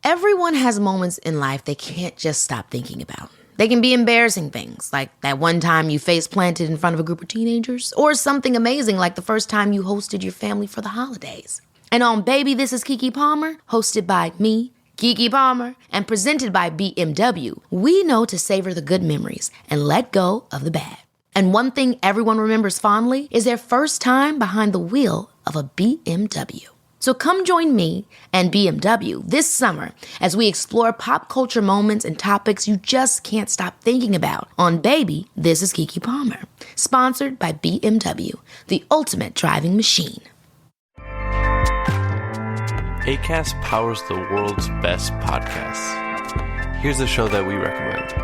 Everyone has moments in life they can't just stop thinking about. They can be embarrassing things, like that one time you face planted in front of a group of teenagers, or something amazing like the first time you hosted your family for the holidays. And on Baby, This is Keke Palmer, hosted by me, Keke Palmer, and presented by BMW, we know to savor the good memories and let go of the bad. And one thing everyone remembers fondly is their first time behind the wheel of a BMW. So come join me and BMW this summer as we explore pop culture moments and topics you just can't stop thinking about on Baby, This is Keke Palmer, sponsored by BMW, the ultimate driving machine. Acast powers the world's best podcasts. Here's a show that we recommend.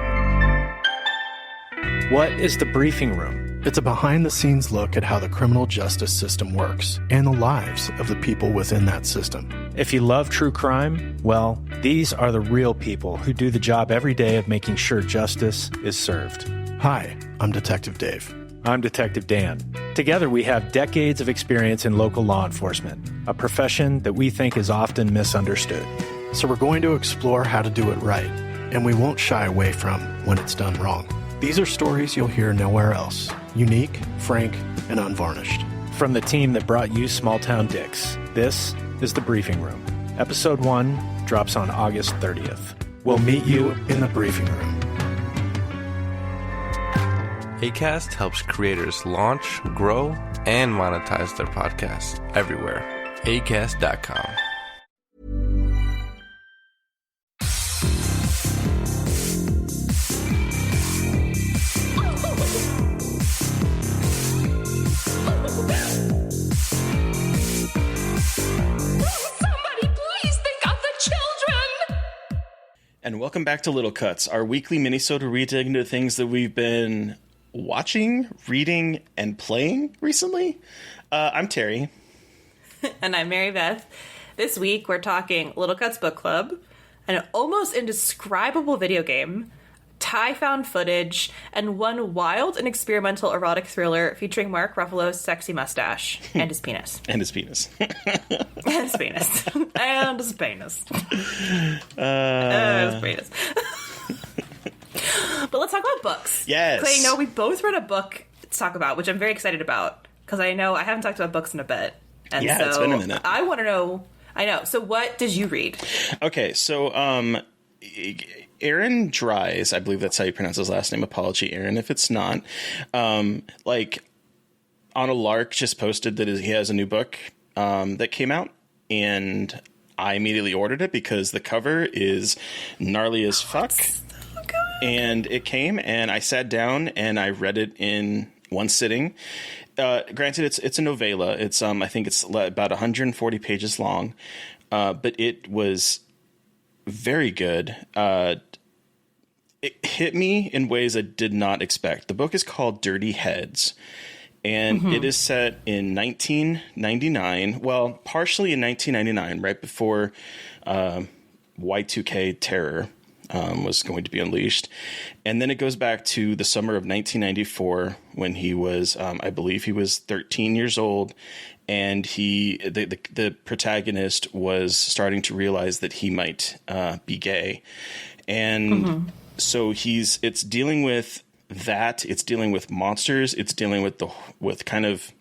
What is The Briefing Room? It's a behind-the-scenes look at how the criminal justice system works and the lives of the people within that system. If you love true crime, well, these are the real people who do the job every day of making sure justice is served. Hi, I'm Detective Dave. I'm Detective Dan. Together we have decades of experience in local law enforcement, a profession that we think is often misunderstood. So we're going to explore how to do it right, and we won't shy away from when it's done wrong. These are stories you'll hear nowhere else. Unique, frank, and unvarnished. From the team that brought you Small Town Dicks, this is The Briefing Room. Episode 1 drops on August 30th. We'll meet you in the briefing room. Acast helps creators launch, grow, and monetize their podcasts everywhere. Acast.com. And welcome back to Little Cuts, our weekly minisode where we dig into things that we've been watching, reading, and playing recently. I'm Terry. And I'm Mary Beth. This week we're talking Little Cuts Book Club, an almost indescribable video game, Thai found footage, and one wild and experimental erotic thriller featuring Mark Ruffalo's sexy mustache and his penis. And his penis. And his penis. And his penis. And his penis. But let's talk about books. Yes. Because I know we both read a book to talk about, which I'm very excited about, because I know I haven't talked about books in a bit. And yeah, so it's been a minute. I want to know. I know. So what did you read? Okay, so Aaron Dries, I believe that's how you pronounce his last name. Apology, Aaron, if it's not. Like, on a lark, just posted that he has a new book that came out, and I immediately ordered it because the cover is gnarly as fuck. And it came, and I sat down and I read it in one sitting. Granted, it's a novella. It's I think it's about 140 pages long, but it was very good. It hit me in ways I did not expect. The book is called Dirty Heads, and it is set in 1999. Well, partially in 1999, right before Y2K terror was going to be unleashed. And then it goes back to the summer of 1994 when he was, I believe he was 13 years old. And the protagonist was starting to realize that he might be gay. And so it's dealing with that. It's dealing with monsters. It's dealing with kind of,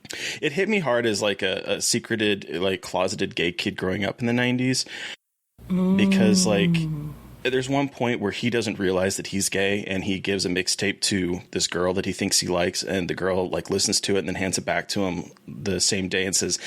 it hit me hard as like a secreted, like closeted gay kid growing up in the 90s. Because like, there's one point where he doesn't realize that he's gay, and he gives a mixtape to this girl that he thinks he likes, and the girl like listens to it and then hands it back to him the same day and says,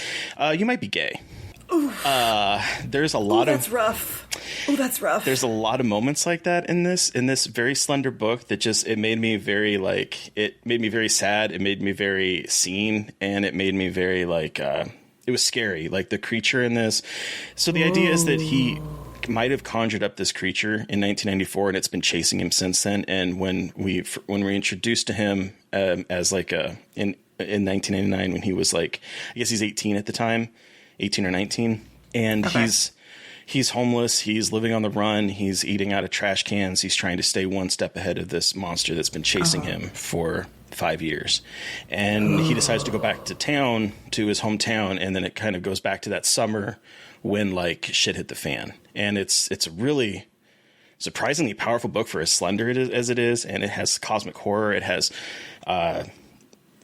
you might be gay. There's a lot of... That's rough. Oh, that's rough. There's a lot of moments like that in this very slender book that just, it made me very sad. It made me very seen, and it made me very like, it was scary. Like the creature in this. So the idea is that he might have conjured up this creature in 1994, and it's been chasing him since then. And when we introduced to him as like in 1999, when he was like, I guess he's 18 at the time, 18 or 19, and he's homeless. He's living on the run. He's eating out of trash cans. He's trying to stay one step ahead of this monster that's been chasing him for 5 years. And he decides to go back to town, to his hometown. And then it kind of goes back to that summer when like shit hit the fan. And it's a really surprisingly powerful book for as slender as it is. And it has cosmic horror. It has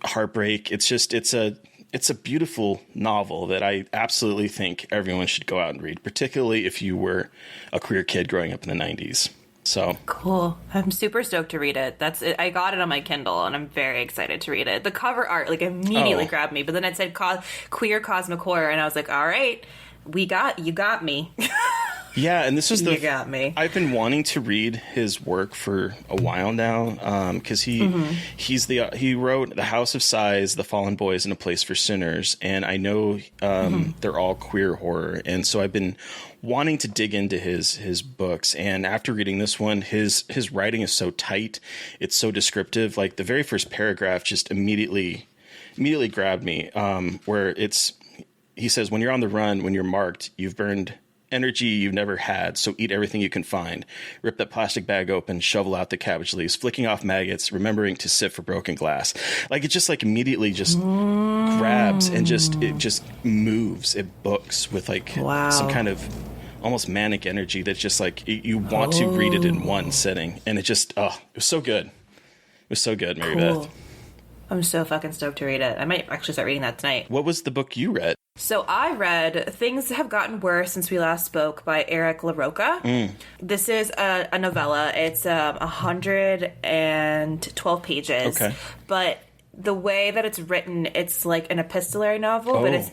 heartbreak. It's a beautiful novel that I absolutely think everyone should go out and read, particularly if you were a queer kid growing up in the 90s. So cool. I'm super stoked to read it. That's it. I got it on my Kindle and I'm very excited to read it. The cover art like immediately grabbed me, but then it said queer cosmic horror and I was like, all right, you got me. Yeah, and this was you got me. I've been wanting to read his work for a while now, because he wrote The House of Sighs, The Fallen Boys, and A Place for Sinners, and I know they're all queer horror, and so I've been wanting to dig into his books. And after reading this one, his writing is so tight, it's so descriptive. Like the very first paragraph just immediately grabbed me, where he says, "When you're on the run, when you're marked, you've burned energy you've never had, so eat everything you can find. Rip that plastic bag open, shovel out the cabbage leaves, flicking off maggots, remembering to sift for broken glass." Like it just like immediately just grabs and it just moves. It books with like some kind of almost manic energy that's just like you want to read it in one sitting. And it just it was so good. It was so good, Mary Beth. I'm so fucking stoked to read it. I might actually start reading that tonight. What was the book you read? So I read Things Have Gotten Worse Since We Last Spoke by Eric LaRocca. This is a novella. It's 112 pages. Okay. But the way that it's written, it's like an epistolary novel, but it's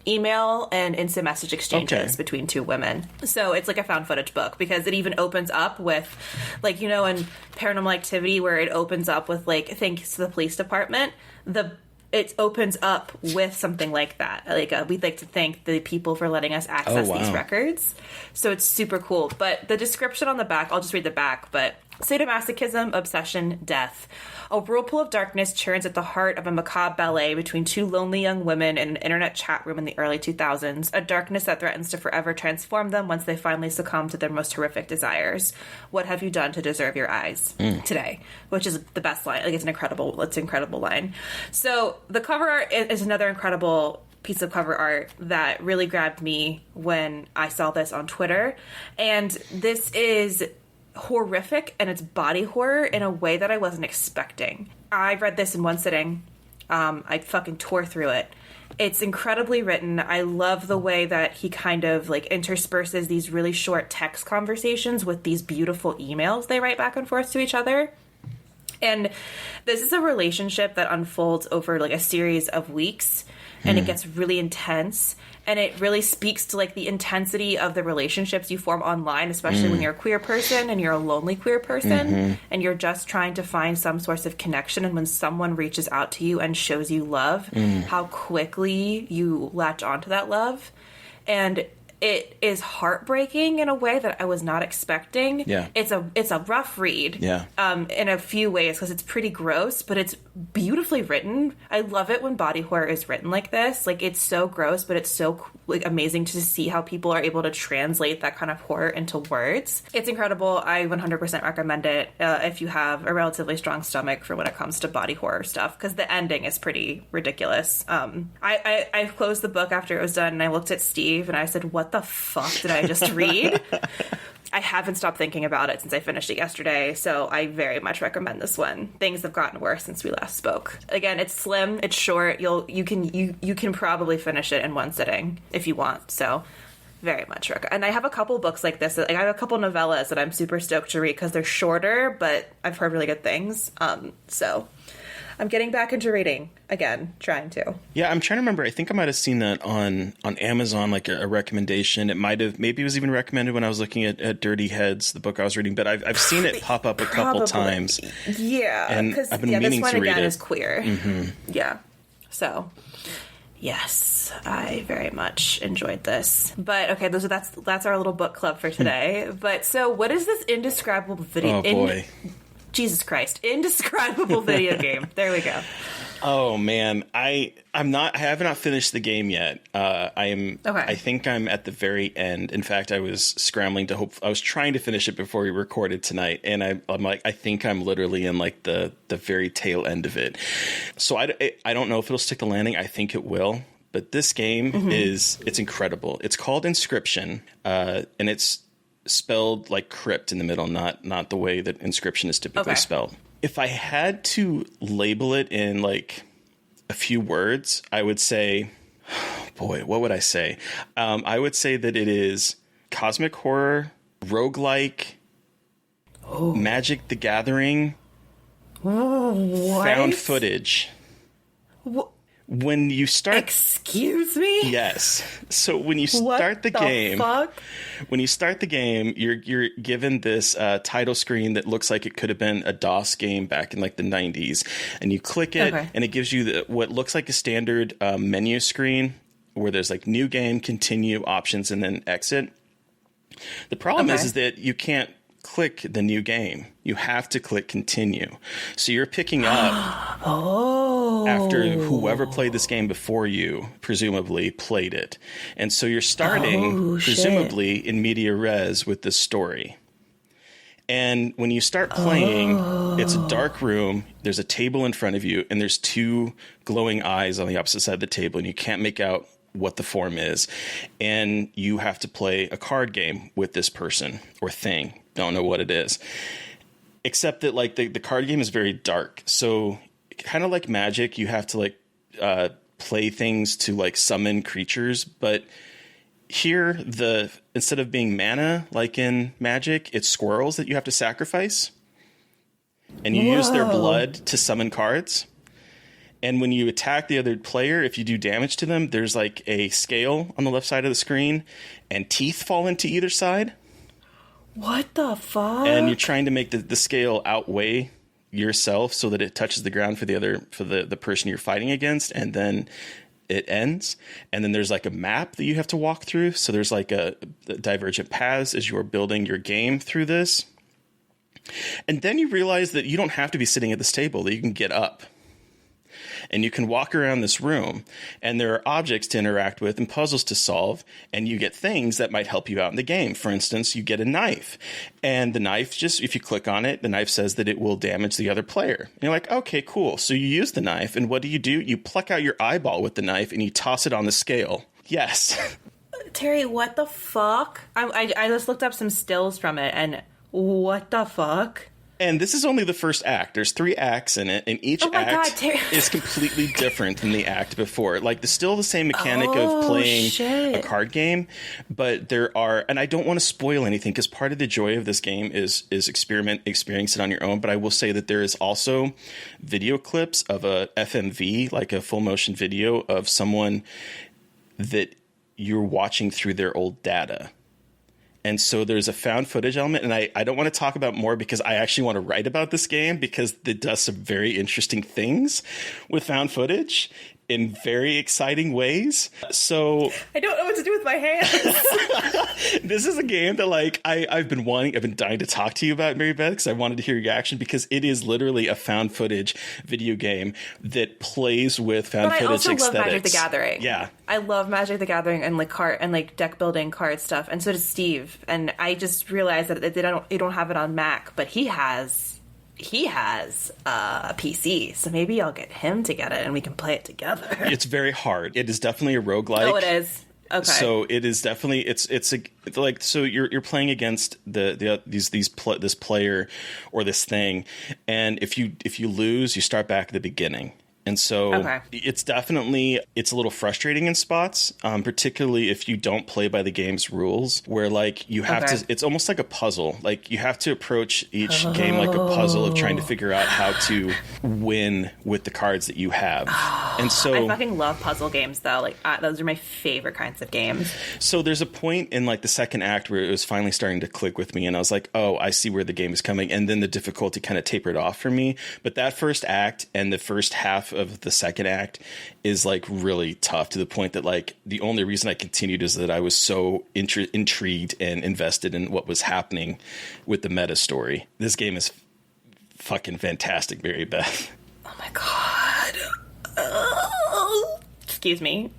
email and instant message exchanges between two women. So it's like a found footage book because it even opens up with, like, you know, in Paranormal Activity where it opens up with like thanks to the police department. It opens up with something like that. Like we'd like to thank the people for letting us access these records. So it's super cool. But the description on the back, I'll just read the back, but sadomasochism, obsession, death. A whirlpool of darkness churns at the heart of a macabre ballet between two lonely young women in an internet chat room in the early 2000s, a darkness that threatens to forever transform them once they finally succumb to their most horrific desires. What have you done to deserve your eyes today? Which is the best line. Like it's an incredible line. So the cover art is another incredible piece of cover art that really grabbed me when I saw this on Twitter. And this is horrific and it's body horror in a way that I wasn't expecting. I read this in one sitting. I fucking tore through it. It's incredibly written. I love the way that he kind of like intersperses these really short text conversations with these beautiful emails they write back and forth to each other. And this is a relationship that unfolds over like a series of weeks and it gets really intense. And it really speaks to like the intensity of the relationships you form online, especially when you're a queer person and you're a lonely queer person and you're just trying to find some source of connection. And when someone reaches out to you and shows you love, how quickly you latch onto that love. And it is heartbreaking in a way that I was not expecting. Yeah. It's a rough read. Yeah. In a few ways because it's pretty gross, but it's beautifully written. I love it when body horror is written like this. Like it's so gross, but it's so like amazing to see how people are able to translate that kind of horror into words. It's incredible. I 100% recommend it if you have a relatively strong stomach for when it comes to body horror stuff because the ending is pretty ridiculous. I closed the book after it was done and I looked at Steve and I said, what the fuck did I just read? I haven't stopped thinking about it since I finished it yesterday, so I very much recommend this one. Things Have Gotten Worse Since We Last Spoke. Again, it's slim, it's short. You can probably finish it in one sitting if you want. So, very much recommend. And I have a couple books like this. Like I have a couple novellas that I'm super stoked to read because they're shorter, but I've heard really good things. So I'm getting back into reading again, trying to. Yeah, I'm trying to remember. I think I might have seen that on Amazon, like a recommendation. Maybe it was even recommended when I was looking at Dirty Heads, the book I was reading. But I've seen it pop up a couple times. Yeah, and I've been meaning this one to read again it. Is queer. Yeah, so yes, I very much enjoyed this. But okay, that's our little book club for today. But so, what is this indescribable video? Oh boy. Jesus Christ. Indescribable video game. There we go. Oh man, I have not finished the game yet. I think I'm at the very end. In fact, I was scrambling I was trying to finish it before we recorded tonight, and I'm like, I think I'm literally in like the very tail end of it. So I don't know if it'll stick the landing. I think it will. But this game it's incredible. It's called Inscryption, and it's spelled like crypt in the middle, not the way that Inscryption is typically spelled. If I had to label it in like a few words, I would say, boy, what would I say? I would say that it is cosmic horror, roguelike, Magic the Gathering, found footage. When you start... Excuse me? Yes. So when you start the game... Fuck? When you start the game, you're given this title screen that looks like it could have been a DOS game back in like the 90s. And you click it, and it gives you what looks like a standard menu screen where there's like new game, continue, options, and then exit. The problem is that you can't click the new game. You have to click continue. So you're picking up after whoever played this game before you presumably played it. And so you're starting presumably in media res with this story. And when you start playing, it's a dark room, there's a table in front of you, and there's two glowing eyes on the opposite side of the table, and you can't make out what the form is. And you have to play a card game with this person or thing. Don't know what it is, except that like the card game is very dark. So kind of like Magic, you have to like play things to like summon creatures. But here, instead of being mana like in Magic, it's squirrels that you have to sacrifice, and you use their blood to summon cards. And when you attack the other player, if you do damage to them, there's like a scale on the left side of the screen, and teeth fall into either side. What the fuck? And you're trying to make the scale outweigh yourself so that it touches the ground for the person you're fighting against, and then it ends. And then there's like a map that you have to walk through. So there's like a divergent paths as you're building your game through this. And then you realize that you don't have to be sitting at this table, that you can get up. And you can walk around this room, and there are objects to interact with and puzzles to solve, and you get things that might help you out in the game. For instance, you get a knife, and the knife, just if you click on it, the knife says that it will damage the other player. And you're like, okay, cool. So you use the knife, and what do? You pluck out your eyeball with the knife, and you toss it on the scale. Yes. Terry, what the fuck? I just looked up some stills from it, and what the fuck? And this is only the first act. There's 3 acts in it, and each act is completely different than the act before. Like, there's still the same mechanic of playing a card game, but there are, and I don't want to spoil anything because part of the joy of this game is experience it on your own. But I will say that there is also video clips of a FMV, like a full motion video of someone that you're watching through their old data. And so there's a found footage element, and I don't want to talk about more because I actually want to write about this game because it does some very interesting things with found footage in very exciting ways. So I don't know what to do with my hands. This is a game that like I've been dying to talk to you about, Mary Beth, because I wanted to hear your reaction because it is literally a found footage video game that plays with found footage aesthetics. But I also love Magic the Gathering. Yeah. I love Magic the Gathering and like deck building card stuff, and so does Steve. And I just realized that they don't have it on Mac, but he has a PC, so maybe I'll get him to get it and we can play it together. It's very hard. It is definitely a roguelike. Oh, it is. Okay. So it is definitely it's like so you're playing against this player or this thing, and if you lose, you start back at the beginning. And so it's a little frustrating in spots, particularly if you don't play by the game's rules, where like you have to, it's almost like a puzzle. Like you have to approach each game like a puzzle of trying to figure out how to win with the cards that you have. And so I fucking love puzzle games though. Like those are my favorite kinds of games. So there's a point in like the second act where it was finally starting to click with me, and I was like, oh, I see where the game is coming. And then the difficulty kind of tapered off for me. But that first act and the first half of the second act is like really tough, to the point that like the only reason I continued is that I was so intrigued and invested in what was happening with the meta story. This game is fucking fantastic, Mary Beth. Oh my god. Excuse me.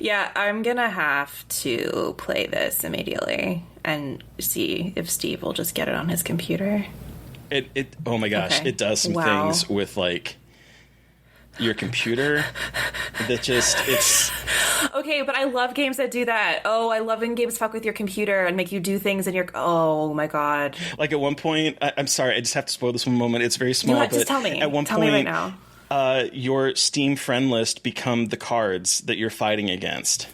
Yeah, I'm gonna have to play this immediately and see if Steve will just get it on his computer. It oh my gosh, Okay. it does some Wow. things with like your computer that just it's Okay, but I love games that do that. Oh, I love when games fuck with your computer and make you do things in your... Oh my god. like at one point I'm sorry, I just have to spoil this one moment. It's very small, You have- but just tell me. at one Tell point me right now. Your Steam friend list become the cards that you're fighting against.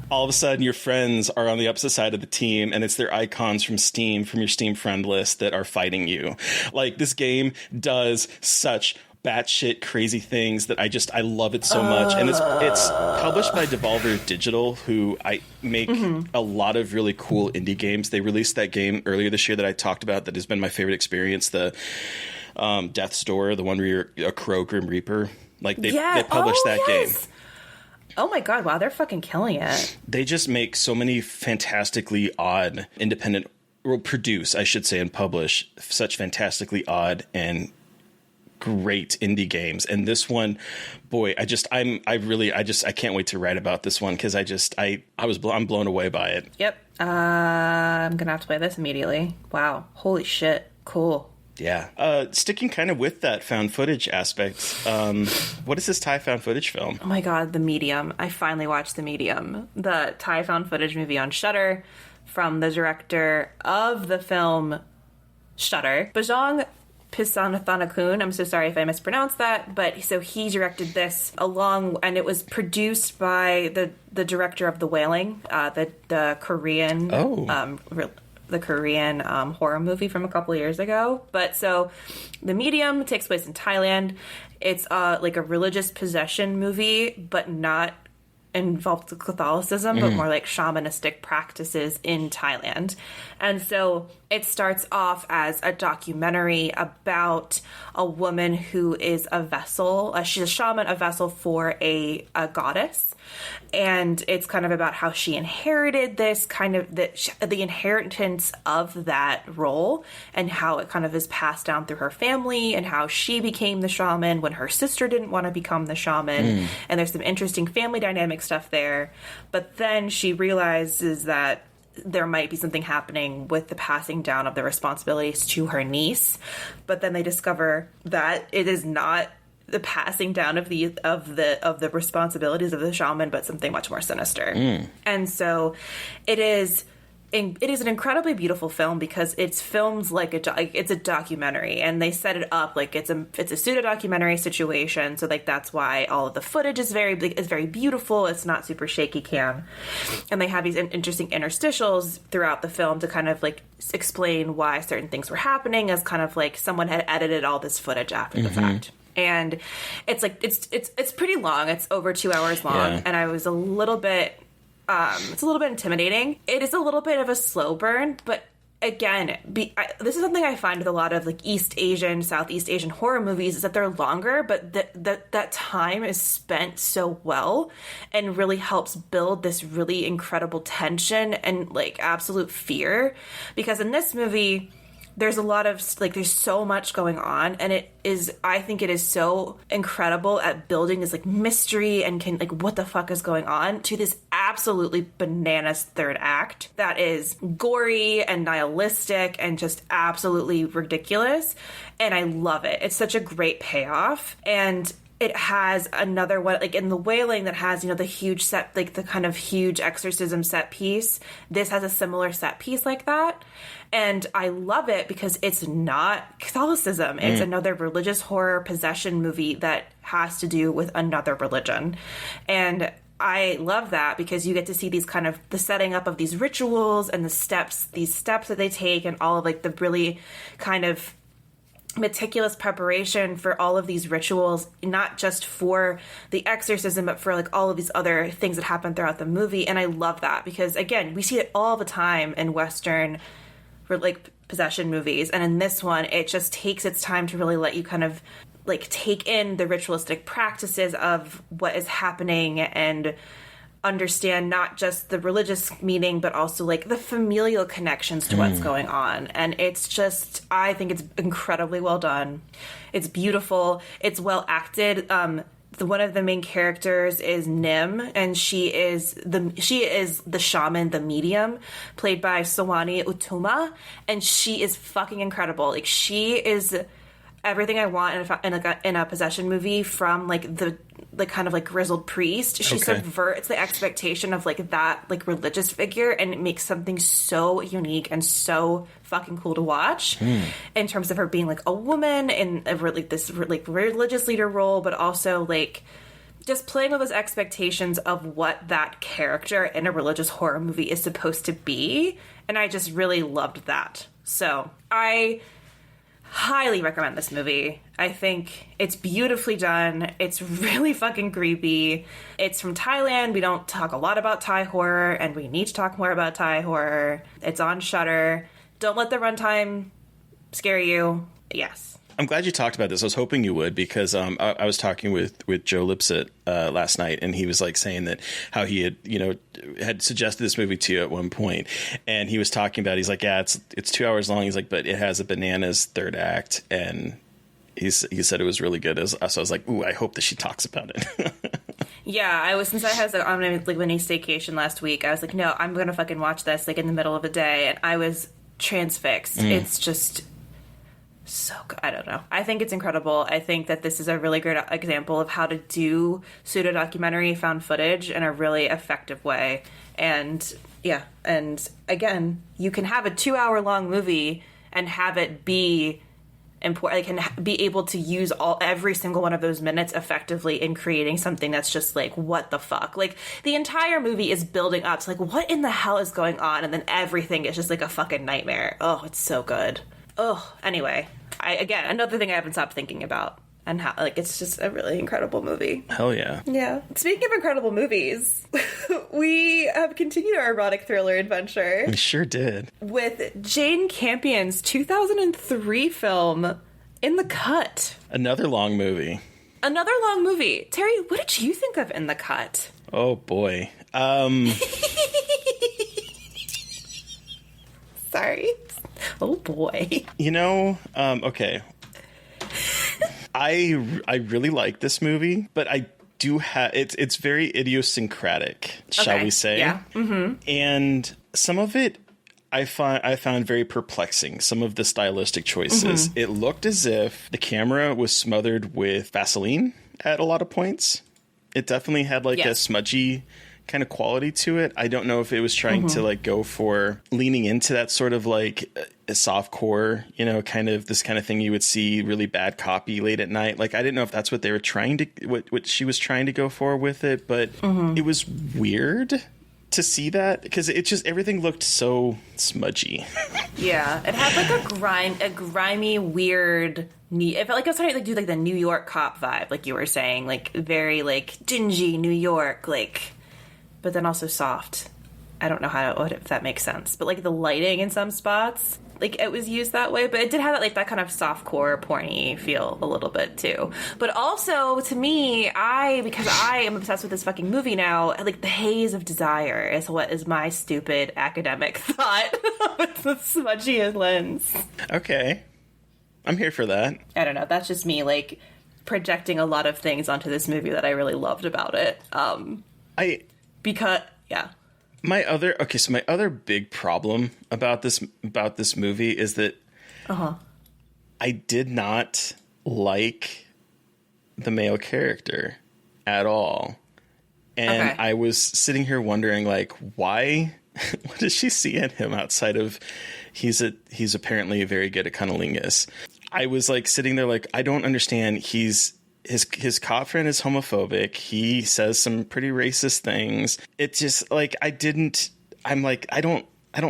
All of a sudden, your friends are on the opposite side of the team, and it's their icons from Steam, from your Steam friend list, that are fighting you. Like, this game does such batshit crazy things that I love it so much. And it's published by Devolver Digital, who I make a lot of really cool indie games. They released that game earlier this year that I talked about that has been my favorite experience, the Death's Door, the one where you're a crow Grim Reaper. Like they published that game. Oh my god, wow, they're fucking killing it. They just make so many fantastically odd independent, or produce, I should say, and publish such fantastically odd and great indie games. And this one, boy, I can't wait to write about this one because I'm blown away by it. Yep. I'm gonna have to play this immediately. Wow. Holy shit. Cool. Yeah. Sticking kind of with that found footage aspect, what is this Thai found footage film? Oh my god, The Medium. I finally watched The Medium, the Thai found footage movie on Shudder from the director of the film Shudder, Bajong Pisanathanakoon. I'm so sorry if I mispronounced that, but so he directed this and it was produced by the director of The Wailing, the Korean the Korean horror movie from a couple years ago. But so The Medium takes place in Thailand. It's like a religious possession movie, but not involved with Catholicism, but more like shamanistic practices in Thailand. And so it starts off as a documentary about a woman who is a vessel. She's a shaman, a vessel for a goddess. And it's kind of about how she inherited this kind of the inheritance of that role and how it kind of is passed down through her family and how she became the shaman when her sister didn't want to become the shaman. And there's some interesting family dynamic stuff there. But then she realizes that there might be something happening with the passing down of the responsibilities to her niece. But then they discover that it is not the passing down of the responsibilities of the shaman, but something much more sinister. And so it is an incredibly beautiful film because it's filmed like it's a documentary, and they set it up like it's a pseudo documentary situation. So like that's why all of the footage is very beautiful. It's not super shaky cam, and they have these interesting interstitials throughout the film to kind of like explain why certain things were happening, as kind of like someone had edited all this footage after the fact. And it's like it's pretty long. It's over 2 hours long, and I was a little bit. It's a little bit intimidating. It is a little bit of a slow burn, but again, this is something I find with a lot of like East Asian, Southeast Asian horror movies, is that they're longer, but that time is spent so well and really helps build this really incredible tension and like absolute fear. Because in this movie, there's a lot of like there's so much going on, and I think it is so incredible at building this like mystery and can like what the fuck is going on to this absolutely bananas third act that is gory and nihilistic and just absolutely ridiculous, and I love it. It's such a great payoff. And it has another one, like in The Wailing, that has, the huge set, like the kind of huge exorcism set piece. This has a similar set piece like that. And I love it because it's not Catholicism. It's another religious horror possession movie that has to do with another religion. And I love that because you get to see these kind of the setting up of these rituals and these steps that they take, and all of like the really kind of meticulous preparation for all of these rituals, not just for the exorcism, but for like all of these other things that happen throughout the movie. And I love that because, again, we see it all the time in Western like possession movies, and in this one it just takes its time to really let you kind of like take in the ritualistic practices of what is happening. And understand not just the religious meaning, but also like the familial connections to what's going on. And it's just, I think it's incredibly well done. It's beautiful. It's well acted. One of the main characters is Nim, and she is the shaman, the medium, played by Sawani Utuma, and she is fucking incredible. Like, she is everything I want in a possession movie, from like the kind of like grizzled priest. She subverts the expectation of like that like religious figure, and it makes something so unique and so fucking cool to watch in terms of her being like a woman in a like this like religious leader role, but also like just playing with those expectations of what that character in a religious horror movie is supposed to be. And I just really loved that. So I highly recommend this movie. I think it's beautifully done. It's really fucking creepy. It's from Thailand. We don't talk a lot about Thai horror, and we need to talk more about Thai horror. It's on Shudder. Don't let the runtime scare you. Yes. I'm glad you talked about this. I was hoping you would, because I was talking with Joe Lipsett last night, and he was like saying that how he had suggested this movie to you at one point, and he was talking about, he's like, yeah, it's 2 hours long. He's like, but it has a bananas third act, and he said it was really good. So I was like, ooh, I hope that she talks about it. Yeah, since I was on a like mini staycation last week, I was like, no, I'm gonna fucking watch this like in the middle of the day, and I was transfixed. It's just so good. I don't know. I think it's incredible. I think that this is a really great example of how to do pseudo-documentary found footage in a really effective way. And yeah, and again, you can have a 2-hour long movie and have it be important. Like, can be able to use every single one of those minutes effectively in creating something that's just like, what the fuck? Like, the entire movie is building up to like, what in the hell is going on? And then everything is just like a fucking nightmare. Oh, it's so good. Oh, anyway, another thing I haven't stopped thinking about, and how like it's just a really incredible movie. Hell yeah. Yeah. Speaking of incredible movies, we have continued our erotic thriller adventure. We sure did. With Jane Campion's 2003 film, In the Cut. Another long movie. Terry, what did you think of In the Cut? Oh, boy. Sorry. Oh, boy. Okay. I really like this movie, but I do have it's very idiosyncratic, shall we say? Yeah. Mm-hmm. And some of it I found very perplexing. Some of the stylistic choices. Mm-hmm. It looked as if the camera was smothered with Vaseline at a lot of points. It definitely had like a smudgy kind of quality to it. I don't know if it was trying to like go for leaning into that sort of like a softcore, kind of this kind of thing you would see really bad copy late at night. Like, I didn't know if that's what they were trying to, what she was trying to go for with it, but it was weird to see that, because it just, everything looked so smudgy. Yeah, it had like a grimy, weird. It felt like I was trying to like do like the New York cop vibe, like you were saying, like very like dingy New York, like, but then also soft. I don't know if that makes sense, but like the lighting in some spots, like it was used that way, but it did have that kind of softcore porny feel a little bit too. But also to me, because I am obsessed with this fucking movie now, like the haze of desire is what is my stupid academic thought with the smudgy lens. Okay. I'm here for that. I don't know. That's just me like projecting a lot of things onto this movie that I really loved about it. My other big problem about this movie is that I did not like the male character at all. And I was sitting here wondering, like, why? What does she see in him outside of he's apparently very good at cunnilingus? I was like sitting there like, I don't understand. His cop friend is homophobic. He says some pretty racist things. It's just like I don't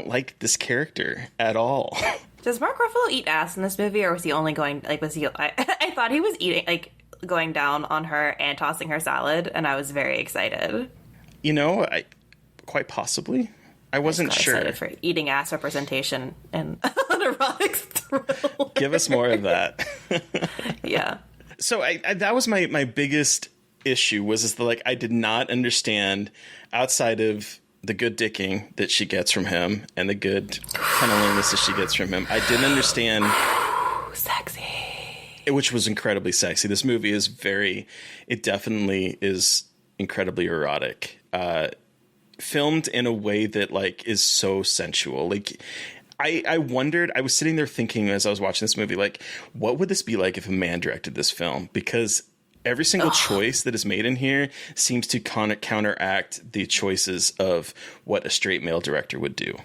like this character at all. Does Mark Ruffalo eat ass in this movie, or was he only going like I thought he was eating like going down on her and tossing her salad, and I was very excited. Quite possibly. I wasn't sure. Excited for eating ass representation in an erotic thriller. Give us more of that. Yeah. So that was my biggest issue was that, like, I did not understand, outside of the good dicking that she gets from him and the good cunnilingus that she gets from him, I didn't understand. Sexy. Which was incredibly sexy. This movie is it definitely is incredibly erotic. Filmed in a way that, like, is so sensual. Like, I wondered, I was sitting there thinking as I was watching this movie, like, what would this be like if a man directed this film? Because every single choice that is made in here seems to counteract the choices of what a straight male director would do.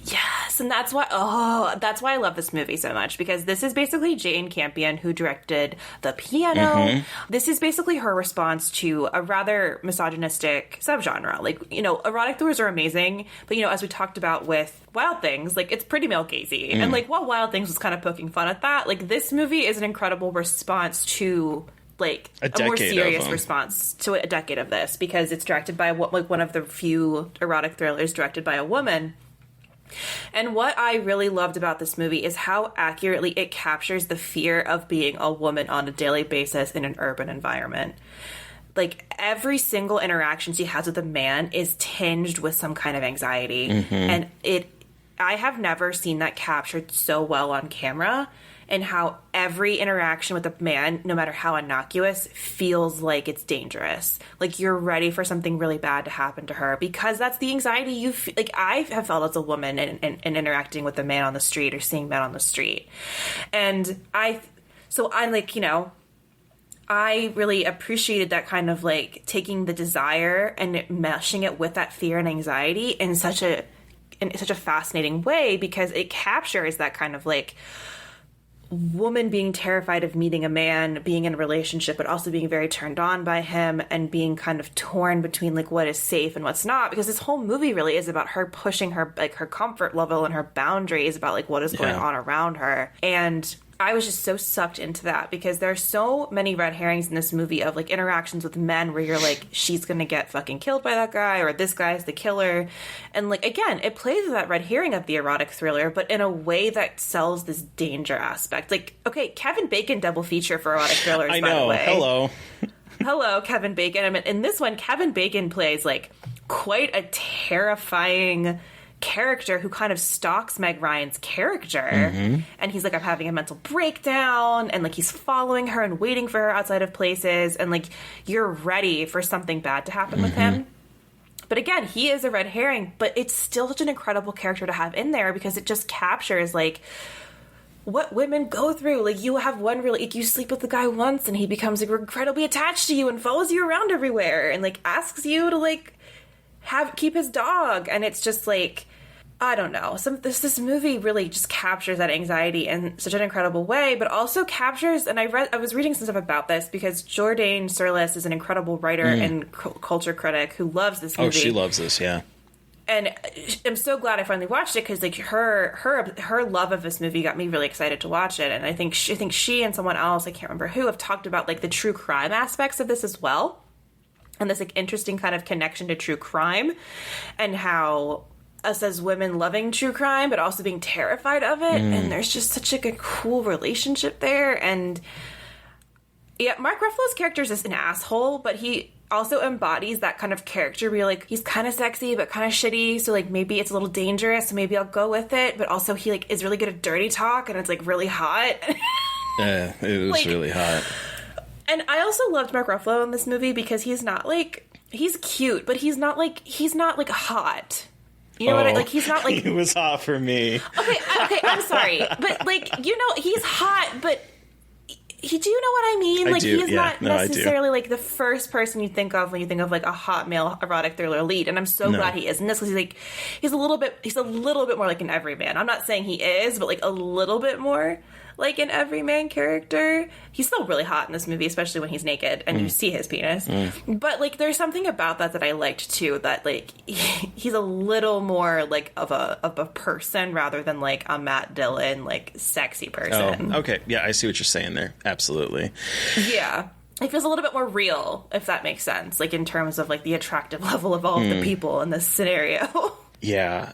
Yes, and that's why I love this movie so much, because this is basically Jane Campion, who directed The Piano. Mm-hmm. This is basically her response to a rather misogynistic subgenre. Like, you know, erotic thrillers are amazing, but, you know, as we talked about with Wild Things, like, it's pretty male gazy. And, like, while Wild Things was kind of poking fun at that, like, this movie is an incredible response to, like, a more serious response to a decade of this, because it's directed by one of the few erotic thrillers directed by a woman. And what I really loved about this movie is how accurately it captures the fear of being a woman on a daily basis in an urban environment. Like, every single interaction she has with a man is tinged with some kind of anxiety. Mm-hmm. And I have never seen that captured so well on camera, and how every interaction with a man, no matter how innocuous, feels like it's dangerous. Like, you're ready for something really bad to happen to her, because that's the anxiety you feel. Like, I have felt as a woman in interacting with a man on the street or seeing men on the street. And I'm like, you know, I really appreciated that kind of, like, taking the desire and meshing it with that fear and anxiety in such a fascinating way, because it captures that kind of, like, woman being terrified of meeting a man, being in a relationship, but also being very turned on by him, and being kind of torn between, like, what is safe and what's not, because this whole movie really is about her pushing her, like, her comfort level and her boundaries about, like, what is going on around her. And I was just so sucked into that, because there are so many red herrings in this movie of, like, interactions with men where you're like, she's gonna get fucking killed by that guy, or this guy's the killer. And, like, again, it plays with that red herring of the erotic thriller, but in a way that sells this danger aspect. Like, okay, Kevin Bacon double feature for erotic thrillers, I by know. the way. Hello, Kevin Bacon. I mean, in this one, Kevin Bacon plays, like, quite a terrifying character who kind of stalks Meg Ryan's character. Mm-hmm. And he's like, I'm having a mental breakdown, and, like, he's following her and waiting for her outside of places, and, like, you're ready for something bad to happen with him. But again, he is a red herring, but it's still such an incredible character to have in there, because it just captures, like, what women go through. Like, you have one really, like, you sleep with the guy once and he becomes, like, incredibly attached to you and follows you around everywhere and, like, asks you to, like, keep his dog. And it's just, like, I don't know. This movie really just captures that anxiety in such an incredible way, but also captures, and I was reading some stuff about this, because Jordaine Surlis is an incredible writer and culture critic who loves this movie. Oh, she loves this, yeah. And I'm so glad I finally watched it, because, like, her love of this movie got me really excited to watch it. And I think she and someone else, I can't remember who, have talked about, like, the true crime aspects of this as well, and this, like, interesting kind of connection to true crime, and how us as women loving true crime but also being terrified of it, and there's just such, like, a cool relationship there. And yeah, Mark Ruffalo's character is just an asshole, but he also embodies that kind of character where you're like, he's kind of sexy but kind of shitty, so, like, maybe it's a little dangerous, so maybe I'll go with it, but also he, like, is really good at dirty talk, and it's, like, really hot. Yeah, it was, like, really hot. And I also loved Mark Ruffalo in this movie, because he's not, like, he's cute, but he's not like hot. You know what like, he's not, like... He was hot for me. Okay, I'm sorry. But, like, you know, he's hot, but... Do you know what I mean? Like, he's not necessarily, like, the first person you think of when you think of, like, a hot male erotic thriller lead. And I'm so glad he is in this, because he's, like... He's a little bit more like an everyman. I'm not saying he is, but, like, a little bit more like an everyman character. He's still really hot in this movie, especially when he's naked and you see his penis. But, like, there's something about that I liked too, that, like, he's a little more, like, of a person rather than, like, a Matt Dillon, like, sexy person. Oh, okay. Yeah, I see what you're saying there. Absolutely. Yeah. It feels a little bit more real, if that makes sense, like, in terms of, like, the attractive level of all of the people in this scenario. Yeah.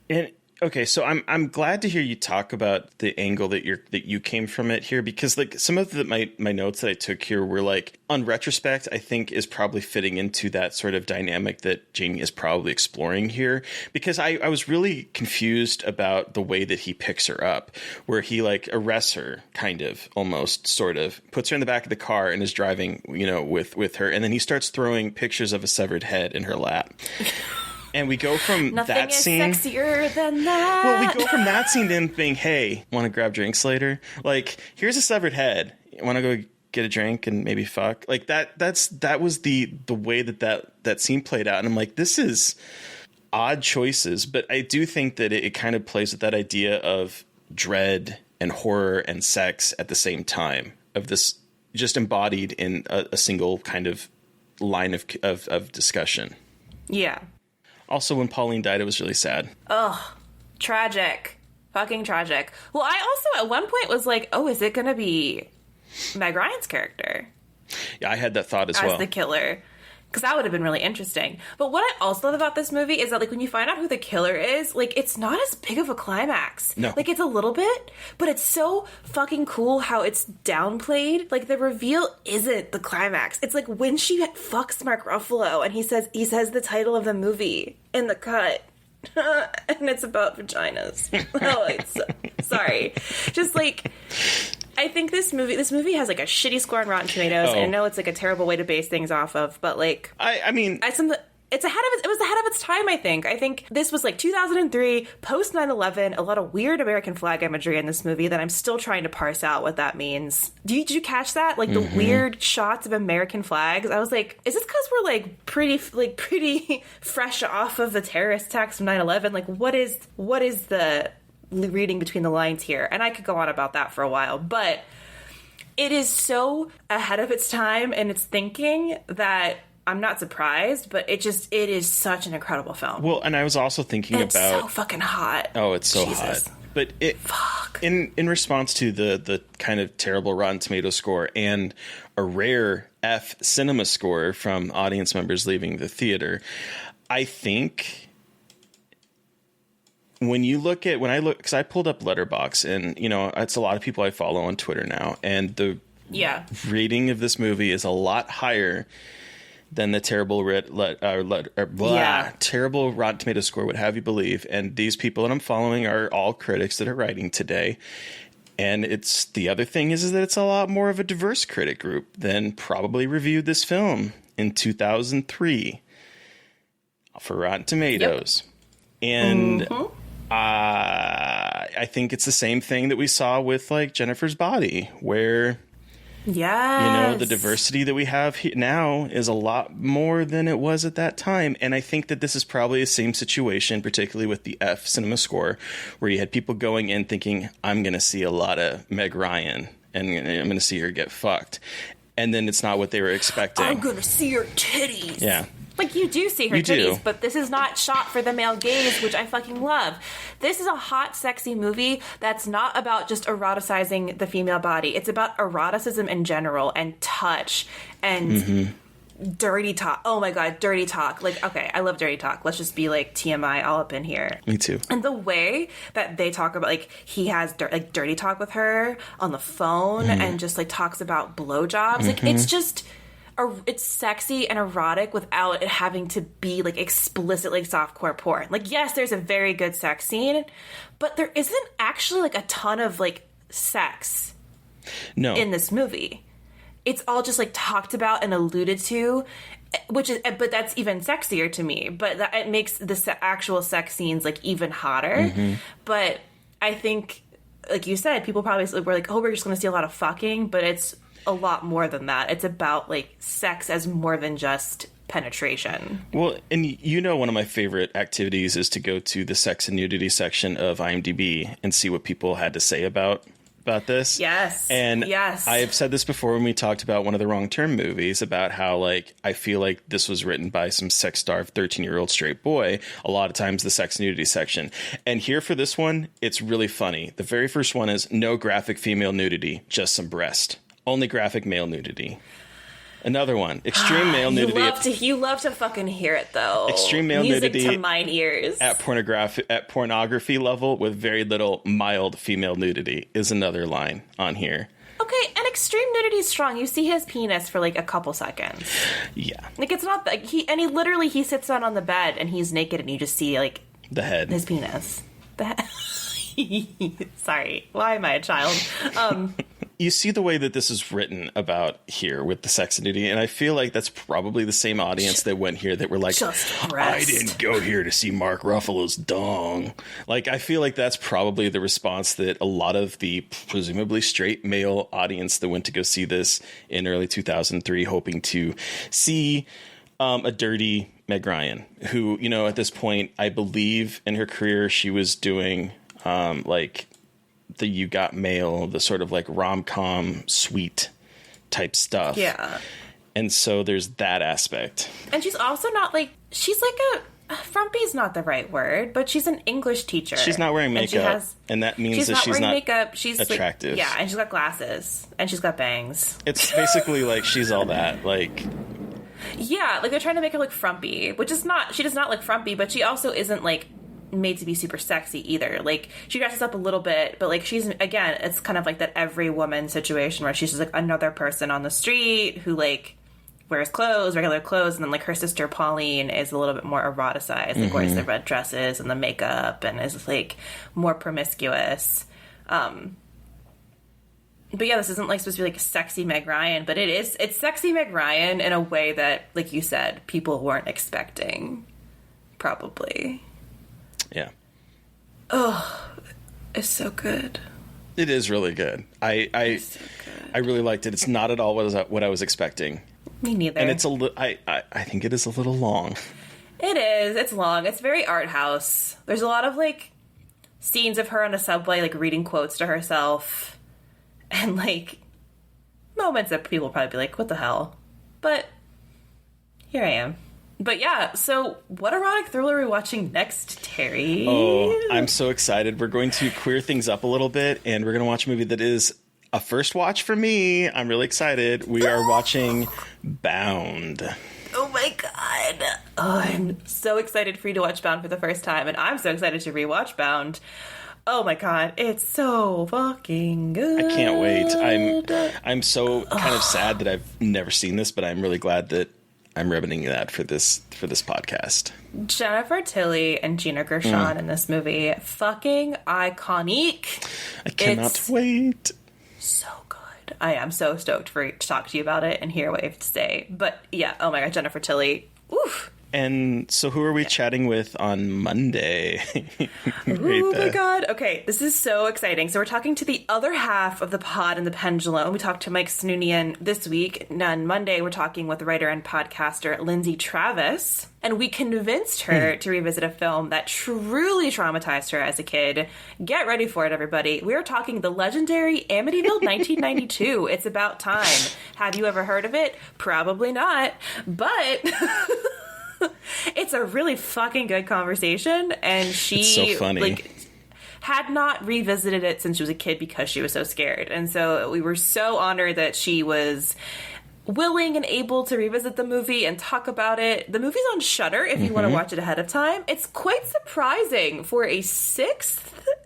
And Okay, so I'm glad to hear you talk about the angle that you came from it here, because like some of my notes that I took here were like, on retrospect, I think is probably fitting into that sort of dynamic that Jamie is probably exploring here, because I was really confused about the way that he picks her up, where he like arrests her, kind of, almost, sort of, puts her in the back of the car and is driving, with her, and then he starts throwing pictures of a severed head in her lap. And we go from that scene. Nothing is sexier than that. Well, we go from that scene to him being, hey, want to grab drinks later? Like, here's a severed head. Want to go get a drink and maybe fuck? Like, that was the way that scene played out. And I'm like, this is odd choices. But I do think that it kind of plays with that idea of dread and horror and sex at the same time, of this just embodied in a single kind of line of discussion. Yeah. Also, when Pauline died, it was really sad. Ugh. Tragic. Fucking tragic. Well, I also at one point was like, oh, is it going to be Meg Ryan's character? Yeah, I had that thought as well. As the killer. Because that would have been really interesting. But what I also love about this movie is that, like, when you find out who the killer is, like, it's not as big of a climax. No. Like, it's a little bit, but it's so fucking cool how it's downplayed. Like, the reveal isn't the climax. It's like when she fucks Mark Ruffalo and he says the title of the movie in the cut. And it's about vaginas. Sorry. Just, like... I think this movie has like a shitty score on Rotten Tomatoes. And I know it's like a terrible way to base things off of, but like I mean, it was ahead of its time. I think this was like 2003, post 9/11, a lot of weird American flag imagery in this movie that I'm still trying to parse out what that means. Did you catch that? Like the weird shots of American flags. I was like, is this because we're like pretty fresh off of the terrorist attacks from 9/11? Like what is the reading between the lines here? And I could go on about that for a while, but it is so ahead of its time and its thinking that I'm not surprised, but it is such an incredible film. Well, and I was also thinking it's so fucking hot. Oh, it's so Jesus. hot. But in response to the kind of terrible Rotten Tomato score and a rare F cinema score from audience members leaving the theater, I think when I look, because I pulled up Letterboxd, and it's a lot of people I follow on Twitter now, and the rating of this movie is a lot higher than the terrible terrible Rotten Tomato score would have you believe. And these people that I'm following are all critics that are writing today. And the other thing is that it's a lot more of a diverse critic group than probably reviewed this film in 2003 for Rotten Tomatoes. Yep. And I think it's the same thing that we saw with like Jennifer's Body, where the diversity that we have now is a lot more than it was at that time. And I think that this is probably the same situation, particularly with the F cinema score, where you had people going in thinking, I'm going to see a lot of Meg Ryan and I'm going to see her get fucked. And then it's not what they were expecting. I'm going to see her titties. Yeah. Like, you do see her titties, but this is not shot for the male gaze, which I fucking love. This is a hot, sexy movie that's not about just eroticizing the female body. It's about eroticism in general and touch and dirty talk. Oh my God, dirty talk. Like, okay, I love dirty talk. Let's just be like TMI all up in here. Me too. And the way that they talk about, like, he has dirty talk with her on the phone and just like talks about blowjobs. Like, it's just... it's sexy and erotic without it having to be like explicitly softcore porn. Like, yes, there's a very good sex scene, but there isn't actually like a ton of like sex in this movie. It's all just like talked about and alluded to, but that's even sexier to me. But it makes the actual sex scenes like even hotter. But I think, like you said, people probably were like, oh, we're just going to see a lot of fucking, but it's a lot more than that. It's about like sex as more than just penetration. Well, and one of my favorite activities is to go to the sex and nudity section of IMDb and see what people had to say about this. Yes. And I've said this before when we talked about one of the Wrong Turn movies, about how like I feel like this was written by some sex-starved 13-year-old straight boy, a lot of times the sex nudity section. And here for this one, it's really funny. The very first one is no graphic female nudity, just some breast. Only graphic male nudity. Another one. Extreme male nudity. You love to fucking hear it, though. Extreme male nudity to mine ears. At pornography level with very little mild female nudity is another line on here. Okay, and extreme nudity is strong. You see his penis for like a couple seconds. Yeah. Like it's not like he sits down on the bed and he's naked and you just see like the head. His penis. The head. Sorry, why am I a child? You see the way that this is written about here with the sex nudity, and I feel like that's probably the same audience that went here that were like, I didn't go here to see Mark Ruffalo's dong. Like, I feel like that's probably the response that a lot of the presumably straight male audience that went to go see this in early 2003, hoping to see a dirty Meg Ryan, who, you know, at this point, I believe in her career, she was doing like the You Got Mail, the sort of like rom-com sweet type stuff. Yeah. And so there's that aspect. And she's also not like, she's like frumpy's not the right word, but she's an English teacher. She's not wearing makeup, and that means that she's not makeup. She's attractive. Like, yeah, and she's got glasses, and she's got bangs. It's basically like she's all that. Like, yeah, like they're trying to make her look frumpy, which is not, she does not look frumpy, but she also isn't like made to be super sexy either. Like she dresses up a little bit, but like she's, again, it's kind of like that every woman situation where she's just like another person on the street who like wears clothes, regular clothes, and then like her sister Pauline is a little bit more eroticized, like wears the red dresses and the makeup and is like more promiscuous. But yeah, this isn't like supposed to be like sexy Meg Ryan, but it's sexy Meg Ryan in a way that, like you said, people weren't expecting, probably. Yeah. Oh, it's so good. It is really good. I really liked it. It's not at all what I was expecting. Me neither. And it's I think it is a little long. It is. It's long. It's very art house. There's a lot of like scenes of her on a subway, like reading quotes to herself, and like moments that people will probably be like, "What the hell?" But here I am. But yeah, so what erotic thriller are we watching next, Terry? Oh, I'm so excited. We're going to queer things up a little bit, and we're going to watch a movie that is a first watch for me. I'm really excited. We are watching Bound. Oh my god. Oh, I'm so excited for you to watch Bound for the first time, and I'm so excited to rewatch Bound. Oh my god, it's so fucking good. I can't wait. I'm so kind of sad that I've never seen this, but I'm really glad that I'm remedying that for this podcast. Jennifer Tilly and Gina Gershon in this movie, fucking iconic. I cannot wait. So good. I am so stoked to talk to you about it and hear what you have to say. But yeah, oh my god, Jennifer Tilly. Oof. And so who are we chatting with on Monday? Oh my god. Okay, this is so exciting. So we're talking to the other half of the pod and the pendulum. We talked to Mike Snoonian this week. And on Monday, we're talking with writer and podcaster Lindsay Travis. And we convinced her to revisit a film that truly traumatized her as a kid. Get ready for it, everybody. We are talking the legendary Amityville 1992. It's about time. Have you ever heard of it? Probably not. But it's a really fucking good conversation, and she it's so funny. Like had not revisited it since she was a kid because she was so scared. And so we were so honored that she was willing and able to revisit the movie and talk about it. The movie's on Shudder if you want to watch it ahead of time. It's quite surprising for a 6th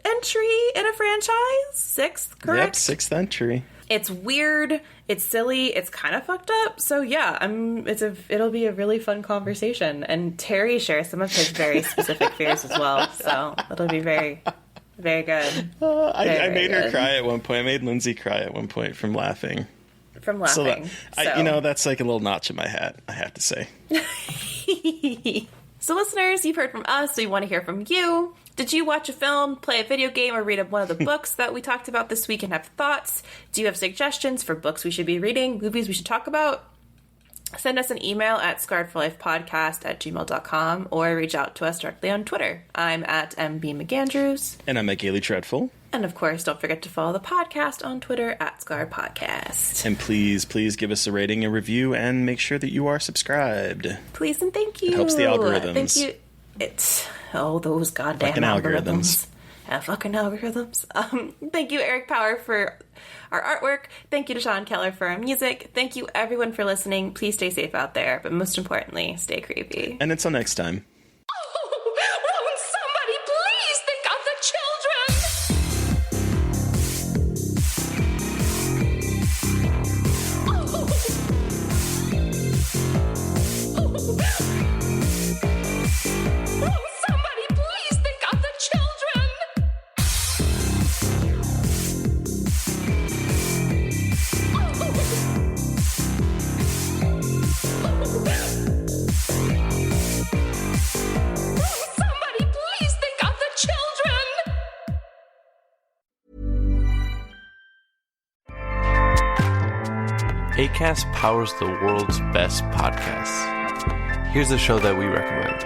entry in a franchise. 6th, correct? Yep, 6th entry. It's weird, it's silly, it's kind of fucked up. So yeah, it'll be a really fun conversation. And Terry shares some of his very specific fears as well. So it'll be very, very good. I made her cry at one point. I made Lindsay cry at one point from laughing. So that's like a little notch in my hat, I have to say. So listeners, you've heard from us. We want to hear from you. Did you watch a film, play a video game, or read one of the books that we talked about this week and have thoughts? Do you have suggestions for books we should be reading, movies we should talk about? Send us an email at scarredforlifepodcast@gmail.com or reach out to us directly on Twitter. I'm at MB McAndrews. And I'm at Gailey Dreadful. And of course, don't forget to follow the podcast on Twitter at Scarred Podcast. And please give us a rating and review and make sure that you are subscribed. Please and thank you. It helps the algorithms. Thank you. Those goddamn algorithms. Fucking algorithms. Thank you, Eric Power, for our artwork. Thank you to Sean Keller for our music. Thank you, everyone, for listening. Please stay safe out there, but most importantly, stay creepy. And until next time. Won't somebody please think of the children? Won't somebody please think of the children? Somebody please think of the children! Acast powers the world's best podcasts. Here's a show that we recommend.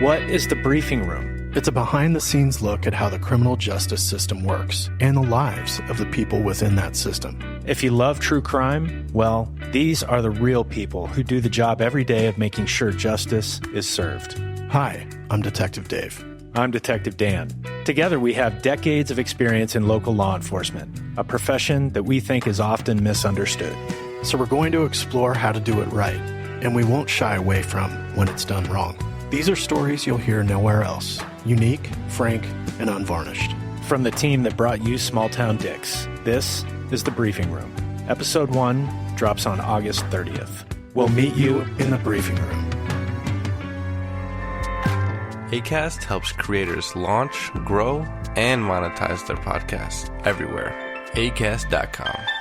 What is the briefing room? It's a behind-the-scenes look at how the criminal justice system works and the lives of the people within that system. If you love true crime, well, these are the real people who do the job every day of making sure justice is served. Hi, I'm Detective Dave. I'm Detective Dan. Together, we have decades of experience in local law enforcement, a profession that we think is often misunderstood. So we're going to explore how to do it right, and we won't shy away from when it's done wrong. These are stories you'll hear nowhere else. Unique, frank, and unvarnished. From the team that brought you Small Town Dicks, this is The Briefing Room. Episode 1 drops on August 30th. We'll meet you in the briefing room. Acast helps creators launch, grow, and monetize their podcasts everywhere. Acast.com.